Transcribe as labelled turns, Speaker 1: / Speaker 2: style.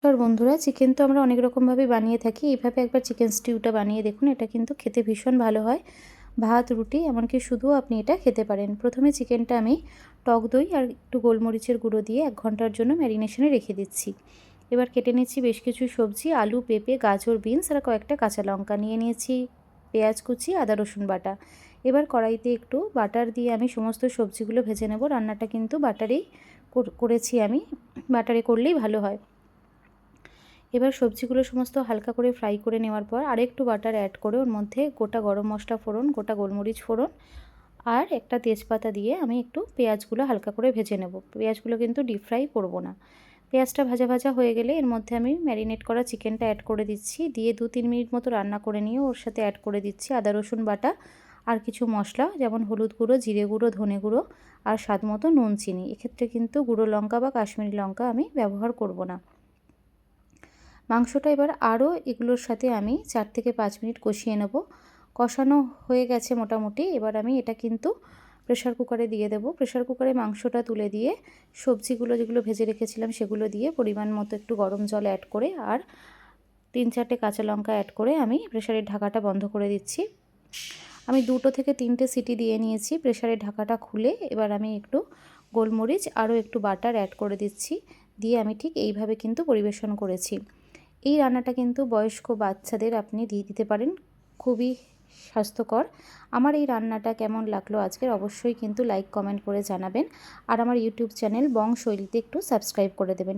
Speaker 1: আর বন্ধুরা, চিকেন তো আমরা অনেক রকমভাবে বানিয়ে থাকি। এইভাবে একবার চিকেন স্টিউটা বানিয়ে দেখুন, এটা কিন্তু খেতে ভীষণ ভালো হয়। ভাত, রুটি, এমনকি শুধুও আপনি এটা খেতে পারেন। প্রথমে চিকেনটা আমি টক দই আর একটু গোলমরিচের গুঁড়ো দিয়ে 1 ঘন্টার জন্য ম্যারিনেশনে রেখে দিচ্ছি। এবার কেটে নিচ্ছি বেশ কিছু সবজি, আলু, পেঁপে, গাজর, বিনস আর কয়েকটা কাঁচা লঙ্কা। নিয়ে নিয়েছি পেঁয়াজ কুচি, আদা রসুন বাটা। এবার কড়াইতে একটু বাটার দিয়ে আমি সমস্ত সবজিগুলো ভেজে নেব। রান্নাটা কিন্তু বাটারেই করেছি আমি, বাটারে করলেই ভালো হয়। এবার সবজিগুলো সমস্ত হালকা করে ফ্রাই করে নেওয়ার পর আরেকটু বাটার অ্যাড করে ওর মধ্যে গোটা গরম মশলা ফোড়ন, গোটা গোলমরিচ ফোড়ন আর একটা তেজপাতা দিয়ে আমি একটু পেঁয়াজগুলো হালকা করে ভেজে নেব। পেঁয়াজগুলো কিন্তু ডিপ ফ্রাই করব না। পেঁয়াজটা ভাজা ভাজা হয়ে গেলে এর মধ্যে আমি ম্যারিনেট করা চিকেনটা অ্যাড করে দিচ্ছি। দিয়ে 2-3 মিনিট মতো রান্না করে নিয়ে ওর সাথে অ্যাড করে দিচ্ছি আদা রসুন বাটা আর কিছু মশলা, যেমন হলুদ গুঁড়ো, জিরে গুঁড়ো, ধনে গুঁড়ো আর স্বাদ মতো নুন, চিনি। এক্ষেত্রে কিন্তু গুঁড়ো লঙ্কা বা কাশ্মীরি লঙ্কা আমি ব্যবহার করব না। মাংসটা এবার আরও এগুলোর সাথে আমি 4 থেকে 5 মিনিট কষিয়ে নেব। কষানো হয়ে গেছে মোটামুটি। এবার আমি এটা কিন্তু প্রেসার কুকারে দিয়ে দেবো। প্রেসার কুকারে মাংসটা তুলে দিয়ে সবজিগুলো যেগুলো ভেজে রেখেছিলাম সেগুলো দিয়ে পরিমাণ মতো একটু গরম জল অ্যাড করে আর 3-4টে কাঁচা লঙ্কা অ্যাড করে আমি প্রেসারের ঢাকাটা বন্ধ করে দিচ্ছি। আমি 2 থেকে 3টে সিটি দিয়ে নিয়েছি। প্রেসারের ঢাকাটা খুলে এবার আমি একটু গোলমরিচ আরও একটু বাটার অ্যাড করে দিচ্ছি। দিয়ে আমি ঠিক এইভাবে কিন্তু পরিবেশন করেছি। এই রান্নাটা কিন্তু বয়স্ক বাচ্চাদের আপনি দিয়ে দিতে পারেন, খুবই স্বাস্থ্যকর। আমার এই রান্নাটা কেমন লাগলো আজকের অবশ্যই কিন্তু লাইক কমেন্ট করে জানাবেন। আর আমার ইউটিউব চ্যানেল বং শৈলীতে একটু সাবস্ক্রাইব করে দেবেন।